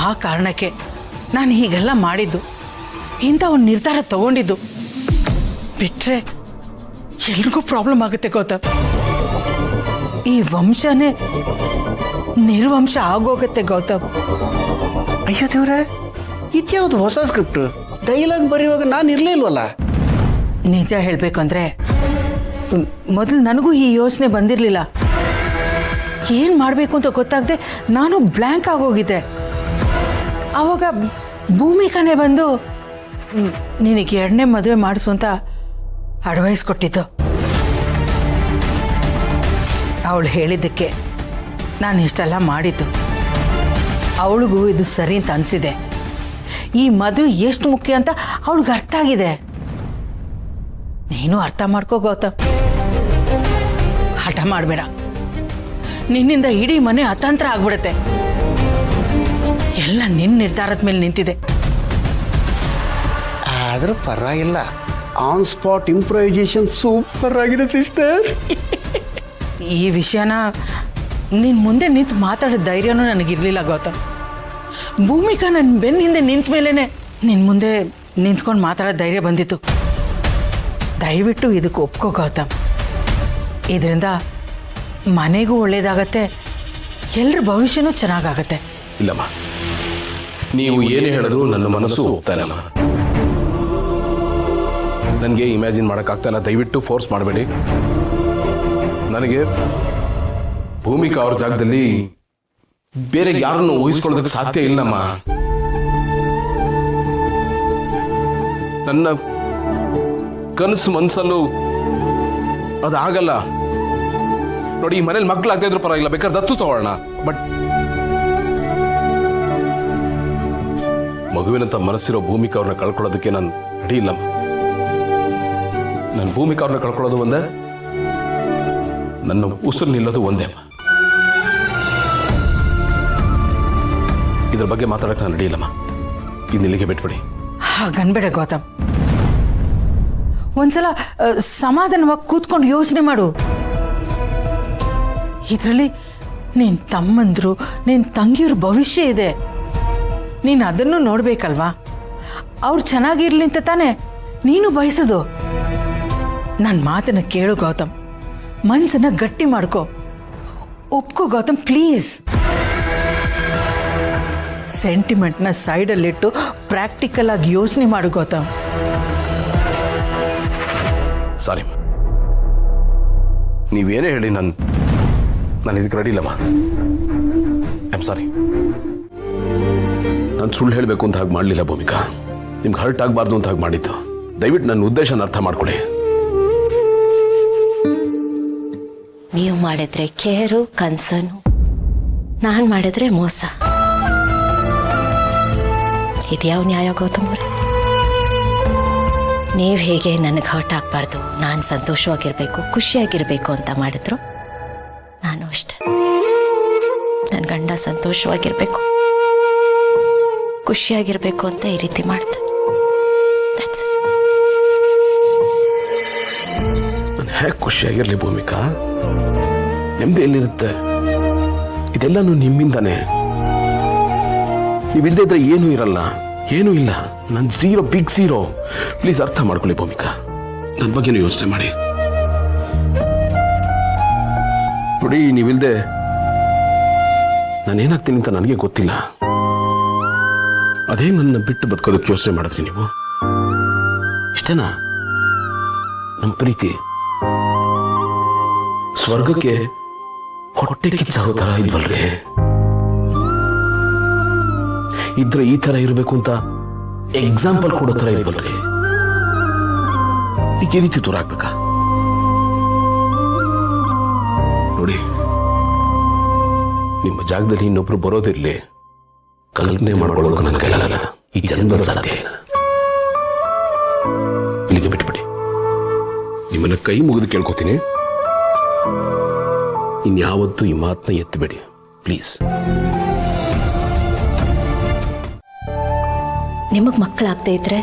ಆ ಕಾರಣಕ್ಕೆ ನಾನು ಹೀಗೆಲ್ಲ ಮಾಡಿದ್ದು, ಇಂಥ ಒಂದು ನಿರ್ಧಾರ ತಗೊಂಡಿದ್ದು. ಬಿಟ್ರೆ ಎಲ್ರಿಗೂ ಪ್ರಾಬ್ಲಮ್ ಆಗುತ್ತೆ ಗೌತಮ್. ಈ ವಂಶನೇ ನಿರ್ವಂಶ ಆಗೋಗುತ್ತೆ ಗೌತಮ್. ಅಯ್ಯೋ ದೇವ್ರೆ, ಇದ್ಯಾವುದು ಹೊಸ ಸ್ಕ್ರಿಪ್ಟ್? ಡೈಲಾಗ್ ಬರೆಯುವಾಗ ನಾನು ಇರಲೇ ಇಲ್ವಲ್ಲ. ನಿಜ ಹೇಳಬೇಕಂದ್ರೆ ಮೊದಲು ನನಗೂ ಈ ಯೋಚನೆ ಬಂದಿರಲಿಲ್ಲ. ಏನು ಮಾಡಬೇಕು ಅಂತ ಗೊತ್ತಾಗದೆ ನಾನು ಬ್ಲ್ಯಾಂಕ್ ಆಗೋಗಿದ್ದೆ. ಆವಾಗ ಭೂಮಿಕಾನೇ ಬಂದು ನಿನಗೆ 2ನೇ ಮದುವೆ ಮಾಡಿಸು ಅಂತ ಅಡ್ವೈಸ್ ಕೊಟ್ಟಿದ್ದು. ಅವಳು ಹೇಳಿದ್ದಕ್ಕೆ ನಾನು ಇಷ್ಟೆಲ್ಲ ಮಾಡಿದ್ದು. ಅವಳಿಗೂ ಇದು ಸರಿ ಅಂತ ಅನಿಸಿದೆ. ಈ ಮದುವೆ ಎಷ್ಟು ಮುಖ್ಯ ಅಂತ ಅವಳಿಗೆ ಅರ್ಥ ಆಗಿದೆ. ನೀನು ಅರ್ಥ ಮಾಡ್ಕೋ ಗೌತಮ್. ಹಠ ಮಾಡಬೇಡ, ನಿನ್ನಿಂದ ಇಡೀ ಮನೆ ಅತಂತ್ರ ಆಗ್ಬಿಡುತ್ತೆ. ಎಲ್ಲ ನಿನ್ನ ನಿರ್ಧಾರದ ಮೇಲೆ ನಿಂತಿದೆ. ಆದರೂ ಪರವಾಗಿಲ್ಲ, ಆನ್ ಸ್ಪಾಟ್ ಇಂಪ್ರೂವೈಸೇಷನ್ ಸೂಪರ್ ಆಗಿದೆ ಸಿಸ್ಟರ್. ಈ ವಿಷಯನ ನಿನ್ನ ಮುಂದೆ ನಿಂತು ಮಾತಾಡೋ ಧೈರ್ಯನೂ ನನಗಿರಲಿಲ್ಲ ಗೌತಮ್. ಭೂಮಿಕಾ ನನ್ನ ಬೆನ್ನ ಹಿಂದೆ ನಿಂತ ಮೇಲೇ ನಿನ್ನ ಮುಂದೆ ನಿಂತ್ಕೊಂಡು ಮಾತಾಡೋ ಧೈರ್ಯ ಬಂದಿತ್ತು. ದಯವಿಟ್ಟು ಇದಕ್ಕೆ ಒಪ್ಕೋ ಗೌತಮ್. ಇದರಿಂದ ಮನೆಗೂ ಒಳ್ಳೇದಾಗತ್ತೆ, ಎಲ್ಲರ ಭವಿಷ್ಯನೂ ಚೆನ್ನಾಗಾಗತ್ತೆ. ಇಲ್ಲಮ್ಮ, ನೀವು ಏನೇ ಹೇಳಿದ್ರು ನನ್ನ ಮನಸ್ಸು ಹೋಗ್ತಾ ಇಲ್ಲಮ್ಮ. ನನಗೆ ಇಮ್ಯಾಜಿನ್ ಮಾಡೋಕ್ಕಾಗ್ತಾ ಇಲ್ಲ. ದಯವಿಟ್ಟು ಫೋರ್ಸ್ ಮಾಡಬೇಡಿ. ನನಗೆ ಭೂಮಿಕಾ ಅವ್ರ ಜಾಗದಲ್ಲಿ ಬೇರೆ ಯಾರನ್ನು ಊಹಿಸ್ಕೊಳ್ಳೋದಕ್ಕೆ ಸಾಧ್ಯ ಇಲ್ಲಮ್ಮ. ನನ್ನ ಕನಸು ಮನಸ್ಸಲ್ಲೂ ಅದಾಗಲ್ಲ. ನೋಡಿ, ಈ ಮನೇಲಿ ಮಕ್ಕಳಾಗ್ತಾ ಇದ್ರು ಪರವಾಗಿಲ್ಲ, ಬೇಕಾದ್ರೆ ದತ್ತು ತಗೊಳ್ಳೋಣ. ಬಟ್ ಮಗುವಿನಂತ ಮನಸ್ಸಿರೋ ಭೂಮಿಕಾ ಅವ್ರನ್ನ ಕಳ್ಕೊಳ್ಳೋದಕ್ಕೆ ನಾನು ರೆಡಿ ಇಲ್ಲ. ನನ್ನ ಭೂಮಿಕಾ ಅವ್ರನ್ನ ಕಳ್ಕೊಳ್ಳೋದು ಒಂದೇ, ನನ್ನ ಉಸಿರು ನಿಲ್ಲೋದು ಒಂದೇ. ಇದ್ರ ಬಗ್ಗೆ ಮಾತಾಡಕ್ಕೆ ನಾನು ರೆಡಿ ಇಲ್ಲಮ್ಮ. ಇನ್ನಿಲ್ಲಿಗೆ ಬಿಟ್ಬಿಡಿ. ಹಾಗನ್ಬೇಡ ಗೌತಮ್. ಒಂದ್ಸಲ ಸಮಾಧಾನವಾಗಿ ಕೂತ್ಕೊಂಡು ಯೋಚನೆ ಮಾಡು. ಇದರಲ್ಲಿ ನಿನ್ನ ತಮ್ಮಂದ್ರು ನಿನ್ನ ತಂಗಿಯವ್ರ ಭವಿಷ್ಯ ಇದೆ. ನೀನು ಅದನ್ನು ನೋಡ್ಬೇಕಲ್ವಾ? ಅವ್ರು ಚೆನ್ನಾಗಿರ್ಲಿ ಅಂತ ತಾನೇ ನೀನು ಬಯಸೋದು. ನನ್ನ ಮಾತನ್ನ ಕೇಳು ಗೌತಮ್. ಮನಸ್ಸನ್ನ ಗಟ್ಟಿ ಮಾಡ್ಕೋ. ಒಪ್ಕೋ ಗೌತಮ್, ಪ್ಲೀಸ್. ಸೆಂಟಿಮೆಂಟ್ನ ಸೈಡಲ್ಲಿಟ್ಟು ಪ್ರಾಕ್ಟಿಕಲ್ ಆಗಿ ಯೋಚನೆ ಮಾಡು ಗೌತಮ್. ಸಾರಿ, ನೀವೇನೇ ಹೇಳಿ ನಾನು ಇದಕ್ಕೆ ರೆಡಿ ಇಲ್ಲಮ್ಮ. I am sorry. ನಾನು ಸುಳ್ಳು ಹೇಳಬೇಕು ಅಂತ ಹಾಗೆ ಮಾಡಲಿಲ್ಲ ಭೂಮಿಕಾ. ನಿಮ್ಗೆ ಹರ್ಟ್ ಆಗಬಾರ್ದು ಅಂತ ಹಾಗೆ ಮಾಡಿದ್ದು. ದಯವಿಟ್ಟು ನನ್ನ ಉದ್ದೇಶನ ಅರ್ಥ ಮಾಡ್ಕೊಳ್ಳಿ. ನೀವು ಮಾಡಿದ್ರೆ ಕೇರು ಕನ್ಸನು, ನಾನು ಮಾಡಿದ್ರೆ ಮೋಸ. ಇದ್ಯಾವ ನ್ಯಾಯ ಗೌತಮ್ ಅವ್ರೆ? ನೀವು ಹೇಗೆ ನನಗೆ ಹರ್ಟ್ ಆಗಬಾರ್ದು, ನಾನು ಸಂತೋಷವಾಗಿರ್ಬೇಕು, ಖುಷಿಯಾಗಿರ್ಬೇಕು ಅಂತ ಮಾಡಿದ್ರು, ನಾನು ಅಷ್ಟೆ. ನನ್ನ ಗಂಡ ಸಂತೋಷವಾಗಿರ್ಬೇಕು, ಖುಷಿಯಾಗಿರ್ಬೇಕು ಅಂತ ಈ ರೀತಿ ಮಾಡ್ದೆ. ನಾನು ಹೇಗೆ ಖುಷಿಯಾಗಿರ್ಲಿ ಭೂಮಿಕಾ? ನೆಮ್ಮದಿ ಎಲ್ಲಿರುತ್ತೆ? ಇದೆಲ್ಲನೂ ನಿಮ್ಮಿಂದಾನೆ. ನೀವಿಲ್ಲದೆ ಇದ್ರೆ ಏನೂ ಇರಲ್ಲ, ಏನೂ ಇಲ್ಲ. ನಾನು ಝೀರೋ, ಬಿಗ್ ಝೀರೋ. ಪ್ಲೀಸ್ ಅರ್ಥ ಮಾಡ್ಕೊಳ್ಳಿ ಭೂಮಿಕಾ. ನನ್ನ ಬಗ್ಗೆನೂ ಯೋಚನೆ ಮಾಡಿ. ನೋಡಿ, ನೀವಿಲ್ಲದೆ ನಾನೇನಾಗ್ತೀನಿ ಅಂತ ನನಗೆ ಗೊತ್ತಿಲ್ಲ. ಅದೇ ನನ್ನ ಬಿಟ್ಟು ಬದುಕೋದಕ್ಕೆ ಯೋಚನೆ ಮಾಡಿದ್ರಿ ನೀವು? ಇಷ್ಟೇನಾ ನಮ್ಮ ಪ್ರೀತಿ? ಸ್ವರ್ಗಕ್ಕೆ ಹೊಟ್ಟೆ ಕಿಚ್ಚಾಗೋ ಥರ ಇಲ್ವಲ್ರಿ? ಇದ್ರೆ ಈ ತರ ಇರಬೇಕು ಅಂತ ಎಕ್ಸಾಂಪಲ್ ಕೊಡೋ ತರ ಇಲ್ವಲ್ರಿ? ಈಗ ಈ ರೀತಿ ದೂರ ಆಗ್ಬೇಕಾ? ನೋಡಿ, ನಿಮ್ಮ ಜಾಗದಲ್ಲಿ ಇನ್ನೊಬ್ರು ಬರೋದಿರ್ಲಿ, ಕಲ್ಪನೆ ಮಾಡ್ಕೊಳ್ಳೋದು ನನ್ನ ಕೈಲಾಗಲ್ಲ. ಈ ಜನ್ಮದ ಸಾಧ್ಯ ಇಲ್ಲ. ಇಲ್ಲಿಗೆ ಬಿಟ್ಬಿಡಿ. ನಿಮ್ಮನ್ನ ಕೈ ಮುಗಿದು ಕೇಳ್ಕೊತೀನಿ, ಇನ್ಯಾವತ್ತೂ ಈ ಮಾತನ್ನ ಎತ್ತಬೇಡಿ ಪ್ಲೀಸ್. ನಿಮಗೆ ಮಕ್ಕಳಾಗದೇ ಇದ್ರೆ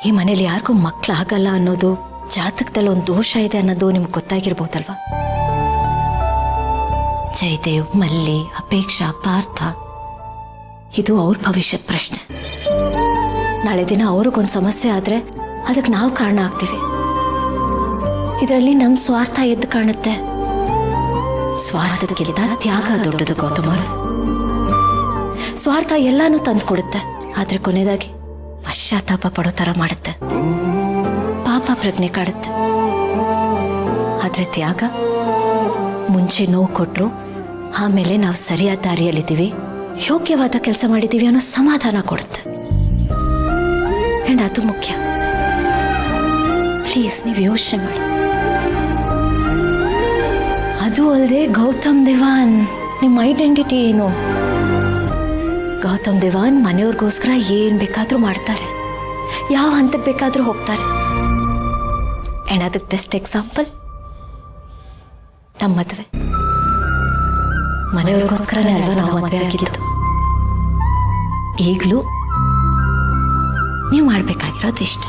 ಈ ಮನೇಲಿ ಯಾರಿಗೂ ಮಕ್ಕಳಾಗಲ್ಲ ಅನ್ನೋದು ಜಾತಕದಲ್ಲಿ ಒಂದು ದೋಷ ಇದೆ ಅನ್ನೋದು ನಿಮ್ಗೆ ಗೊತ್ತಾಗಿರ್ಬೋದಲ್ವಾ? ಜಯದೇವ್, ಮಲ್ಲಿ, ಅಪೇಕ್ಷಾ, ಪಾರ್ಥ ಇದು ಅವ್ರ ಭವಿಷ್ಯದ ಪ್ರಶ್ನೆ. ನಾಳೆ ದಿನ ಅವ್ರಿಗೊಂದು ಸಮಸ್ಯೆ ಆದ್ರೆ ಅದಕ್ಕೆ ನಾವು ಕಾರಣ ಆಗ್ತೀವಿ. ಇದರಲ್ಲಿ ನಮ್ಮ ಸ್ವಾರ್ಥ ಎದ್ದು ಕಾಣುತ್ತೆ. ಸ್ವಾರ್ಥದಕ್ಕಿಂತ ತ್ಯಾಗ ದೊಡ್ಡದು ಗೌತಮರು. ಸ್ವಾರ್ಥ ಎಲ್ಲಾನು ತಂದು ಕೊಡುತ್ತೆ, ಆದ್ರೆ ಕೊನೆಯದಾಗಿ ಪಶ್ಚಾತ್ತಾಪ ಪಡೋ ತರ ಮಾಡುತ್ತೆ, ಪಾಪ ಪ್ರಜ್ಞೆ ಕಾಡುತ್ತೆ. ಆದ್ರೆ ತ್ಯಾಗ ಮುಂಚೆ ನೋವು ಕೊಟ್ರು, ಆಮೇಲೆ ನಾವು ಸರಿಯಾದ ದಾರಿಯಲ್ಲಿದ್ದೀವಿ, ಯೋಗ್ಯವಾದ ಕೆಲಸ ಮಾಡಿದ್ದೀವಿ ಅನ್ನೋ ಸಮಾಧಾನ ಕೊಡುತ್ತೆ. ಅಂಡ್ ಅದು ಮುಖ್ಯ. ಪ್ಲೀಸ್ ನೀವು ಯೋಚನೆ ಮಾಡಿ. ಅದು ಅಲ್ಲದೆ ಗೌತಮ್ ದೇವಾನ್ ನಿಮ್ಮ ಐಡೆಂಟಿಟಿ ಏನು? ಗೌತಮ್ ದೇವಾನ್ ಮನೆಯವ್ರಿಗೋಸ್ಕರ ಏನ್ ಬೇಕಾದ್ರೂ ಮಾಡ್ತಾರೆ, ಯಾವ ಹಂತಕ್ಕೆ ಬೇಕಾದ್ರೂ ಹೋಗ್ತಾರೆ. ಅಂಡ್ ಅದಕ್ಕೆ ಬೆಸ್ಟ್ ಎಕ್ಸಾಂಪಲ್ ನಮ್ಮ ಮದುವೆ. ಮನೆಯವ್ರಿಗೋಸ್ಕರನೇ ಅಲ್ವಾ ನಾವು ಮದುವೆ ಆಗಿದ್ದು. ಈಗಲೂ ನೀವು ಮಾಡ್ಬೇಕಾಗಿರೋದು ಇಷ್ಟ.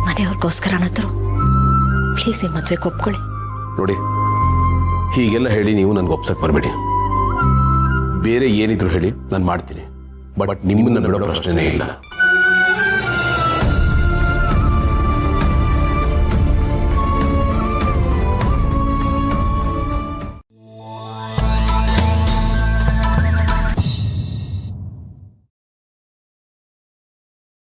ಮನೆಯವ್ರಿಗೋಸ್ಕರನಾದ್ರು ಪ್ಲೀಸ್ ಈ ಮದುವೆಗೆ ಒಪ್ಕೊಳ್ಳಿ. ನೋಡಿ, ಹೀಗೆಲ್ಲ ಹೇಳಿ ನೀವು ನನ್ಗೆ ಒಪ್ಸಕ್ ಬರಬೇಡಿ. ಬೇರೆ ಏನಿದ್ರು ಹೇಳಿ, ನಾನು ಮಾಡ್ತೀನಿ. ಬಟ್ ನಿಮ್ಮನ್ನ ಬಿಡೋ ಪ್ರಶ್ನೆನೇ ಇಲ್ಲ.